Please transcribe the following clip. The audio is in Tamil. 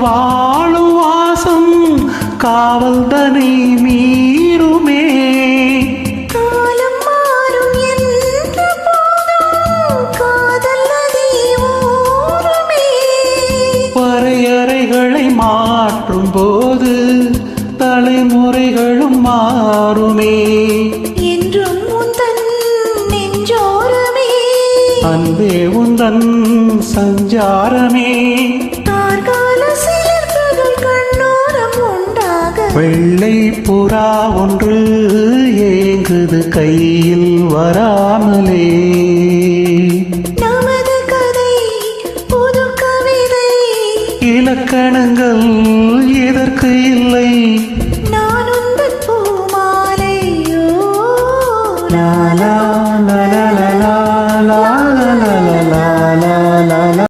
வாழும் வாசம் காவல் தனை மீறுமே. காலம் மாறும் என்ற போதும் காதல் நதி ஊறுமே. வரையறைகளை மாற்றும் போது தலைமுறைகளும் மாறுமே. என்றும் உந்தன் நெஞ்சோரமே அன்பே உந்தன் சஞ்சாரமே. கார்கால சிலிர்ப்புகள் கண்ணோரம் உண்டாக வெள்ளை புறா ஒன்று ஏங்குது கையில் வராமலே. நமது கதை புது கவிதை இலக்கணங்கள் எதற்கு இல்லை. நான் உந்தன் பூமாலையோ லாலா